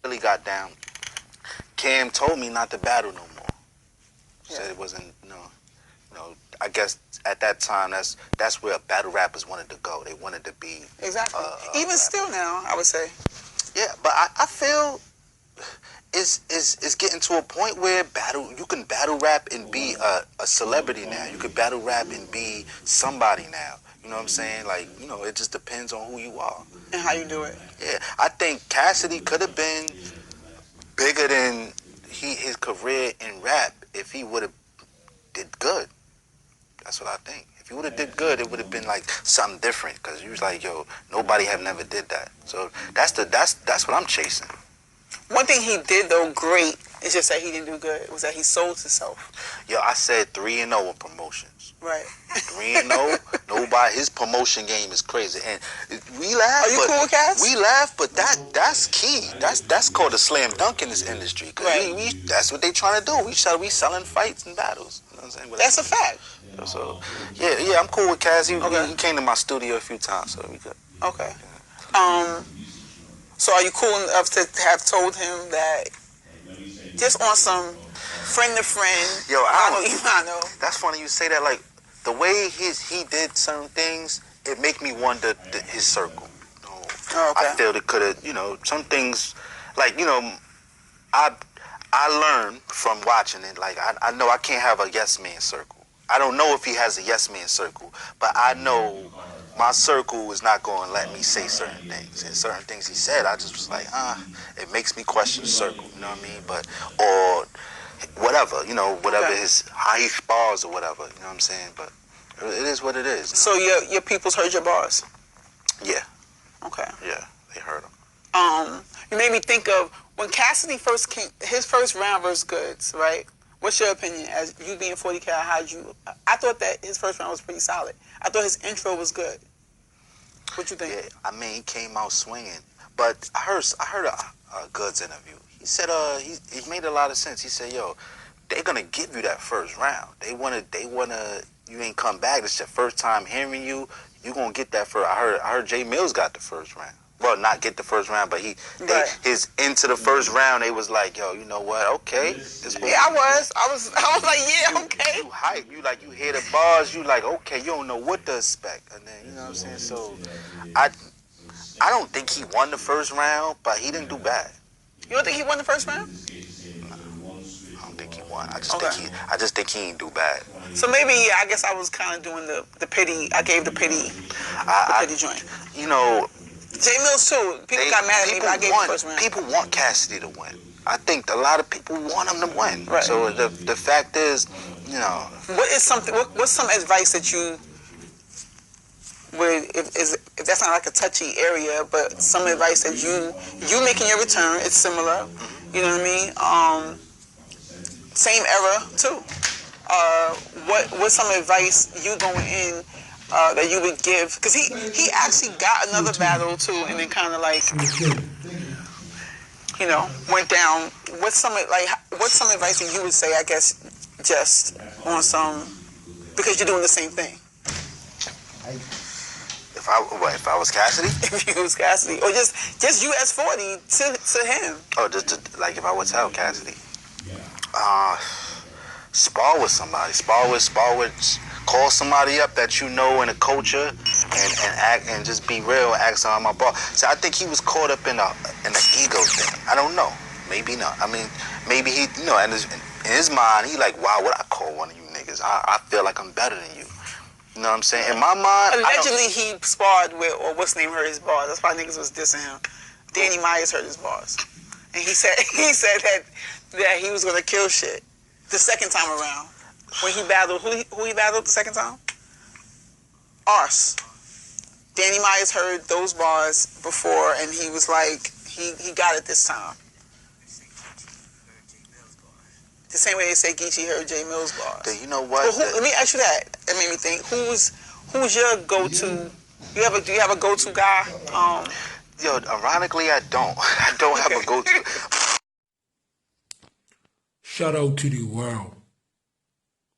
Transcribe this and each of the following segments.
really got down, Cam told me not to battle no more. Said it wasn't, I guess at that time that's where battle rappers wanted to go. They wanted to be exactly. Even still now, I would say. Yeah, but I feel it's getting to a point where you can battle rap and be a celebrity now. You can battle rap and be somebody now. You know what I'm saying? Like, it just depends on who you are. And how you do it. Yeah, I think Cassidy could have been bigger than his career in rap if he would have did good. That's what I think. If he would have did good, it would have been like something different. Cause he was like, yo, nobody have never did that. So that's what I'm chasing. One thing he did though great is just that he didn't do good. It was that he sold himself. Yo, I said 3-0 in promotions. Right. 3-0. Nobody. His promotion game is crazy, and we laugh. Are you cool with Cass? We laugh, but that's key. That's called a slam dunk in this industry. Cause right. That's what they trying to do. We selling fights and battles. You know what I'm saying? That's a fact. So yeah, I'm cool with Cass. He came to my studio a few times, so we good. Okay. Yeah. So are you cool enough to have told him that just on some friend to friend? Yo, I know. That's funny you say that. Like the way he did certain things, it make me wonder his circle. Oh, okay. I feel it could have, some things, like I learned from watching it. Like I know I can't have a yes man circle. I don't know if he has a yes man circle, but I know my circle is not going to let me say certain things. And certain things he said, I just was like, it makes me question the circle, you know what I mean? But, or whatever, whatever how he spars or whatever, you know what I'm saying? But it is what it is. So your peoples heard your bars? Yeah. Okay. Yeah, they heard them. You made me think of when Cassidy first came, his first round versus Goods, right? What's your opinion as you being 40 cal? I thought that his first round was pretty solid. I thought his intro was good. What you think? Yeah, I mean he came out swinging, but I heard a Goods interview. He said he made a lot of sense. He said, yo, they're gonna give you that first round. They wanna you ain't come back. This is your first time hearing you. You gonna get that first. I heard Jay Mills got the first round. Well, not get the first round, but his into the first round, they was like, yo, you know what? Okay. I was like, yeah, okay. You hype. You hear the bars. You like, okay. You don't know what to expect, and then you know what I'm saying. So, I don't think he won the first round, but he didn't do bad. You don't think he won the first round? No, I don't think he won. I just think he ain't do bad. So maybe I guess I was kind of doing the pity. I gave the pity joint. Jay Mills too. People got mad at me, but I gave the first round. People want Cassidy to win. I think a lot of people want him to win. Right. So the fact is, What's some advice that you would, if that's not like a touchy area, but some advice that you making your return, it's similar. You know what I mean? Same era too. What's some advice you going in that you would give? Because he actually got another battle too, and then kind of like went down. What's some advice that you would say? I guess just on some, because you're doing the same thing. If I was Cassidy? If you was Cassidy, or just you as 40 to him. Oh, just like if I would tell Cassidy, spar with somebody. Spar with. Call somebody up that you know in a culture, and act and just be real. And ask them my ball. So I think he was caught up in an ego thing. I don't know. Maybe not. I mean, maybe he, in his mind, he like, why would I call one of you niggas? I feel like I'm better than you. You know what I'm saying? In my mind, allegedly he sparred with, or what's name heard his bars. That's why niggas was dissing him. Danny Myers heard his bars, and he said that he was gonna kill shit the second time around. When he battled, who he battled the second time? Arse. Danny Myers heard those bars before, and he was like, he got it this time. The same way they say Geechee heard Jay Mills bars. You know what? Let me ask you that. It made me think. Who's your go-to? Do you have a go-to guy? Yo, ironically, I don't. I don't have a go-to. Shout out to the world.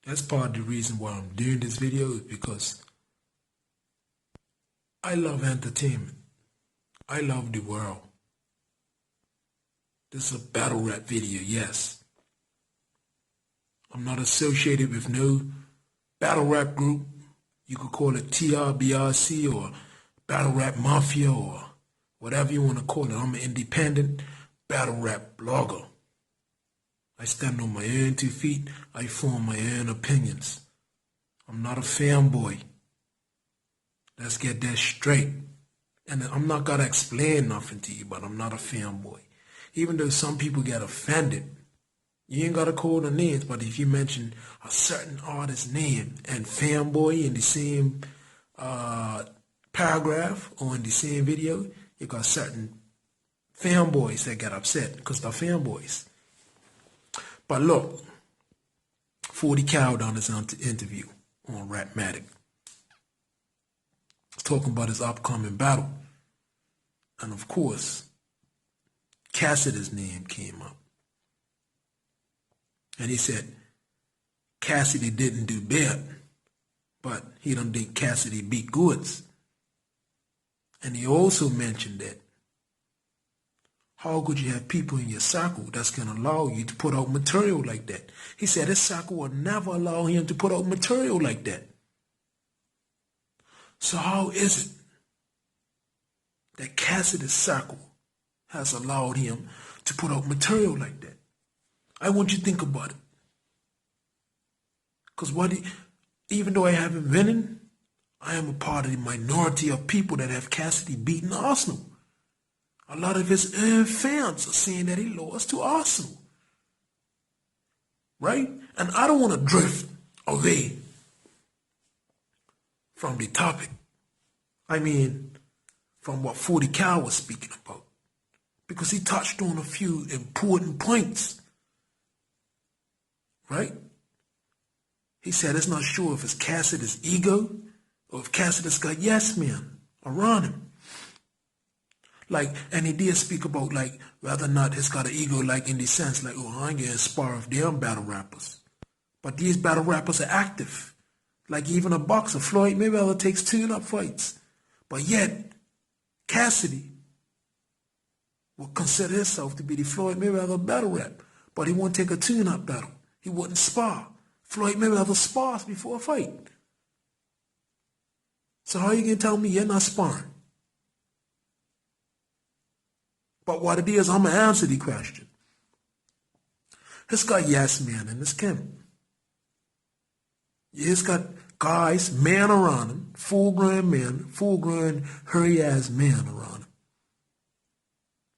That's part of the reason why I'm doing this video, is because I love entertainment. I love the world. This is a battle rap video, yes. I'm not associated with no battle rap group. You could call it TRBRC or Battle Rap Mafia or whatever you want to call it. I'm an independent battle rap blogger. I stand on my own 2 feet. I form my own opinions. I'm not a fanboy. Let's get that straight. And I'm not going to explain nothing to you, but I'm not a fanboy. Even though some people get offended, you ain't got to call the names, but if you mention a certain artist's name and fanboy in the same paragraph or in the same video, you got certain fanboys that get upset because they're fanboys. But look, 40 Cal done his interview on Rap Matic. He's talking about his upcoming battle. And of course, Cassidys' name came up. And he said, Cassidy didn't do bad, but he don't think Cassidy beat Goods. And he also mentioned that how could you have people in your circle that's going to allow you to put out material like that? He said his circle will never allow him to put out material like that. So how is it that Cassidys' circle has allowed him to put out material like that? I want you to think about it. Because even though I haven't winning, I am a part of the minority of people that have Cassidy beaten Arsenal. A lot of his fans are saying that he lost to Arsenal. Right? And I don't want to drift away from the topic. I mean, from what 40 Cal was speaking about. Because he touched on a few important points. Right? He said it's not sure if it's Cassidys' ego or if Cassidys got yes men around him. Like, and he did speak about, like, whether or not it's got an ego, like, in the sense, like, oh, I ain't getting spar with them battle rappers. But these battle rappers are active. Like, even a boxer, Floyd Mayweather takes tune-up fights. But yet, Cassidy would consider himself to be the Floyd Mayweather battle rap. But he won't take a tune-up battle. He wouldn't spar. Floyd Mayweather spars before a fight. So how you gonna tell me you're not sparring? But what it is, I'm gonna answer the question. He's got yes men in his camp. He's got guys, men around him, full-grown men, full-grown, hairy-ass men around him,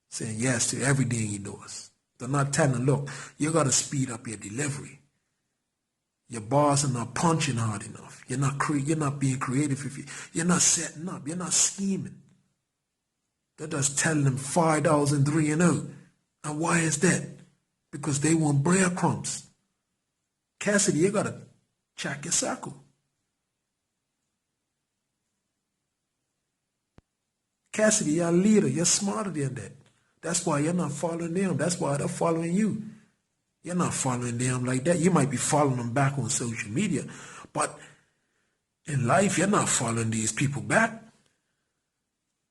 saying yes to everything he does. They're not telling him, look, you gotta speed up your delivery. Your bars are not punching hard enough. You're not being creative. You're not setting up. You're not scheming. They're just telling them 5,003-0. And why is that? Because they want breadcrumbs. Cassidy, you gotta check your circle. Cassidy, you're a leader. You're smarter than that. That's why you're not following them. That's why they're following you. You're not following them like that. You might be following them back on social media. But in life, you're not following these people back.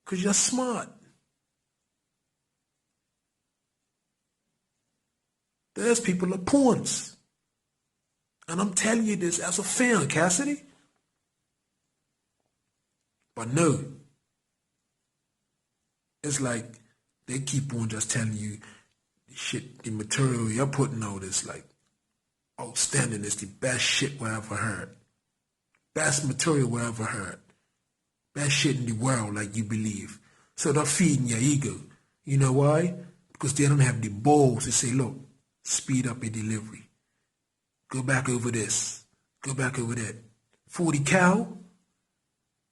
Because you're smart. There's people that are pawns. And I'm telling you this as a fan, Cassidy. But no. It's like they keep on just telling you shit, the material you're putting out is like outstanding. It's the best shit we ever heard. Best material we ever heard. Best shit in the world, like you believe. So they're feeding your ego. You know why? Because they don't have the balls to say, look, speed up your delivery. Go back over this. Go back over that. 40 Cal,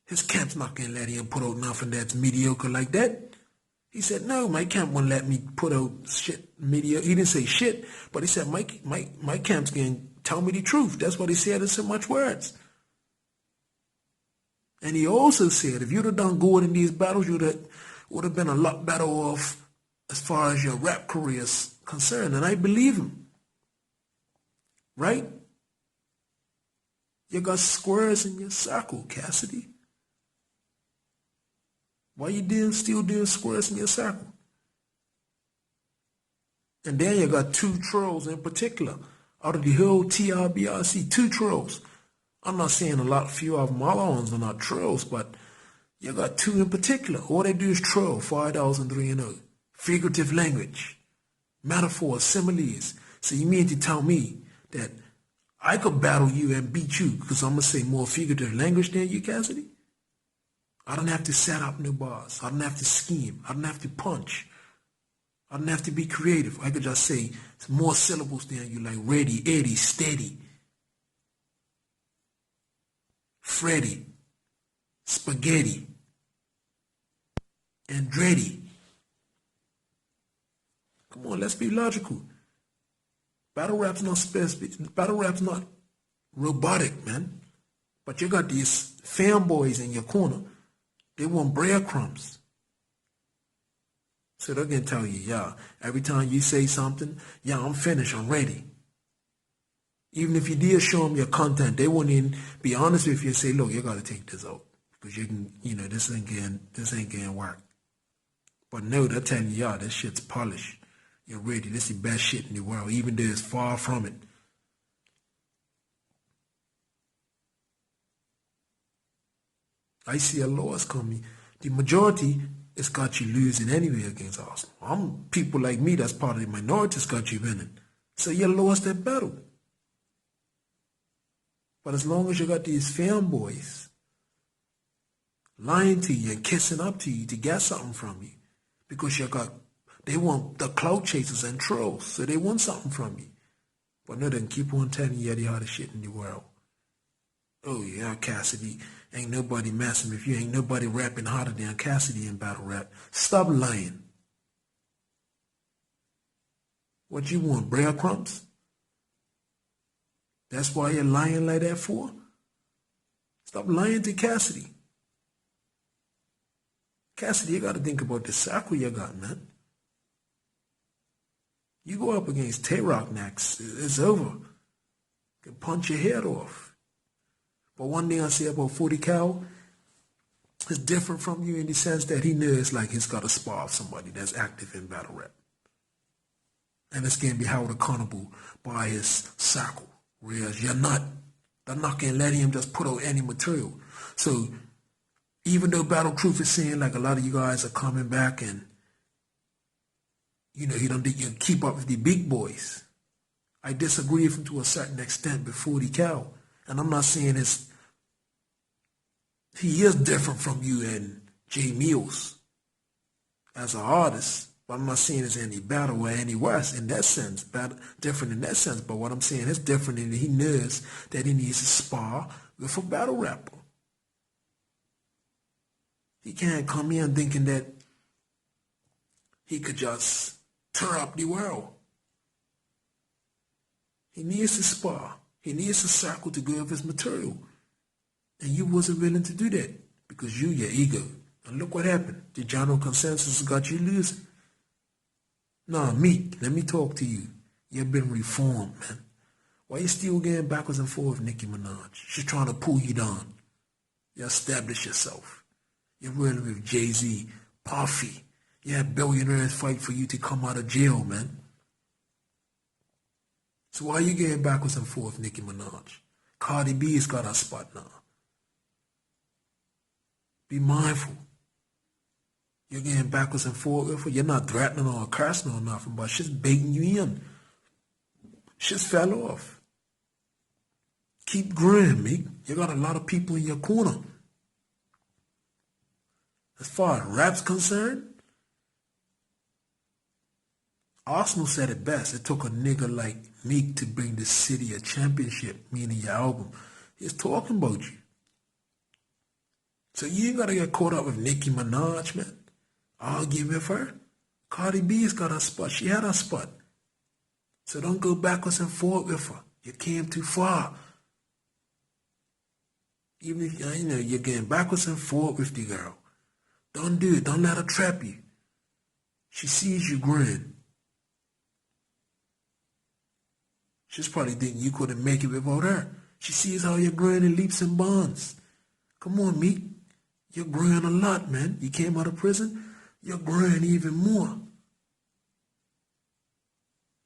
his camp's not going to let him put out nothing that's mediocre like that. He said, no, my camp won't let me put out shit mediocre. He didn't say shit, but he said, my camp's going to tell me the truth. That's what he said in so much words. And he also said, if you'd have done good in these battles, you would have been a lot better off as far as your rap career is concerned. And I believe him. Right? You got squares in your circle, Cassidy. Why you still doing squares in your circle? And then you got two trolls in particular. Out of the whole TRBRC, two trolls. I'm not saying few of them, other ones are not trolls, but you got two in particular. All they do is troll 5,300. Figurative language, metaphors, similes. So you mean to tell me that I could battle you and beat you because I'm going to say more figurative language than you, Cassidy? I don't have to set up new bars. I don't have to scheme. I don't have to punch. I don't have to be creative. I could just say more syllables than you, like ready, Eddie, steady, Freddy, spaghetti, Andretti. Come on, let's be logical. Battle rap's not robotic, man. But you got these fanboys in your corner. They want breadcrumbs. So they're going to tell you, yeah, every time you say something, yeah, I'm finished, I'm ready. Even if you did show them your content, they won't even be honest with you and say, look, you got to take this out. Because you can, this ain't getting work. But no, they're telling you, yeah, this shit's polished. You're ready. This is the best shit in the world, even though it's far from it. I see a loss coming. The majority has got you losing anyway against Arsenal. People like me that's part of the minority has got you winning. So you lost that battle. But as long as you got these fanboys lying to you and kissing up to you to get something from you, because they want the clout chasers and trolls, so they want something from you. But no, they can keep on telling you the hottest shit in the world. Oh yeah, Cassidy, ain't nobody messing with you, ain't nobody rapping hotter than Cassidy in battle rap. Stop lying. What you want, breadcrumbs? That's why you're lying like that for? Stop lying to Cassidy. Cassidy, you gotta think about the circle you got, man. You go up against Tay-Rock next, it's over. You can punch your head off. But one thing I say about 40 Cal is different from you in the sense that he knows like he's got to spar with somebody that's active in battle rap. And it's going to be held accountable by his circle. Whereas you're not. They're not going to let him just put out any material. So even though Battle Truth is saying like a lot of you guys are coming back and he don't think you can keep up with the big boys. I disagree with him to a certain extent with 40 Cal. And I'm not saying he is different from you and Jay Mills as an artist, but I'm not saying it's any better or any worse in that sense, different in that sense. But what I'm saying is different in that he knows that he needs to spar with a battle rapper. He can't come in thinking that he could just tear up the world. He needs to spar. He needs a circle to go with his material. And you wasn't willing to do that because your ego. And look what happened. The general consensus got you losing. Nah, Meek, let me talk to you. You've been reformed, man. Why you still getting backwards and forth with Nicki Minaj? She's trying to pull you down. You establish yourself. You're rolling with Jay-Z, Puffy. You had billionaires fight for you to come out of jail, man. So why are you getting backwards and forth, Nicki Minaj? Cardi B's got her spot now. Be mindful. You're getting backwards and forth with her. You're not threatening or cursing or nothing, but she's baiting you in. She's fell off. Keep growing, Meek. You got a lot of people in your corner. As far as rap's concerned, Arsenal said it best. It took a nigga like Meek to bring the city a championship, meaning your album. He's talking about you. So you ain't got to get caught up with Nicki Minaj, man. Argue with her. Cardi B's got her spot. She had her spot. So don't go backwards and forth with her. You came too far. Even if you're getting backwards and forth with the girl. Don't do it. Don't let her trap you. She sees you grin. She's probably thinking you couldn't make it without her. She sees how you're growing in leaps and bounds. Come on, Meek. You're growing a lot, man. You came out of prison, you're growing even more.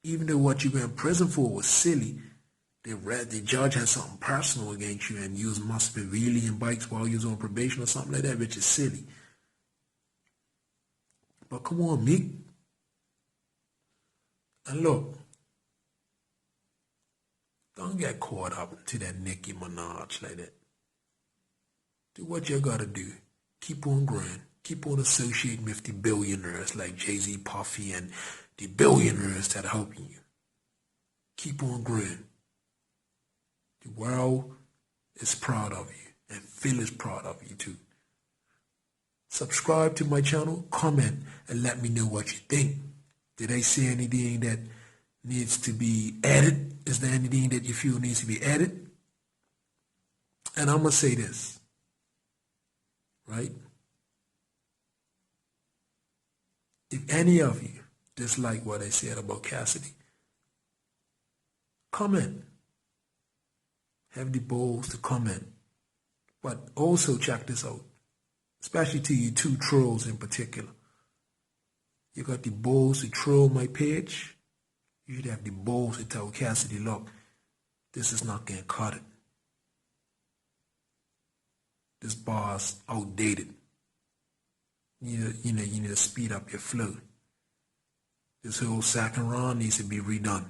Even though what you were in prison for was silly, the judge had something personal against you and you must be wheeling bikes while you was on probation or something like that, which is silly. But come on, Meek. And look, don't get caught up into that Nicki Minaj like that. Do what you gotta do. Keep on growing. Keep on associating with the billionaires like Jay-Z, Puffy, and the billionaires that are helping you. Keep on growing. The world is proud of you, and Phil is proud of you too. Subscribe to my channel, comment, and let me know what you think. Did I say anything that needs to be added? Is there anything that you feel needs to be added? And I'm going to say this, right? If any of you dislike what I said about Cassidy, comment. Have the balls to comment. But also check this out, especially to you two trolls in particular. You got the balls to troll my page. You should have the balls to tell Cassidy, look, this is not getting cut. This bar's outdated. You need to speed up your flow. This whole second round needs to be redone.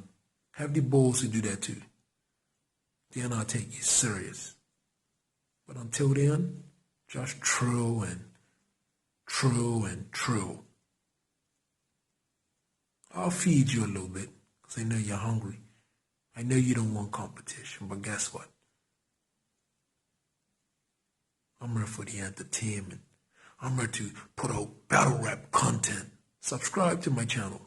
Have the balls to do that too. Then I'll take you serious. But until then, just troll and troll and troll. I'll feed you a little bit, because I know you're hungry. I know you don't want competition, but guess what? I'm here for the entertainment. I'm here to put out battle rap content. Subscribe to my channel.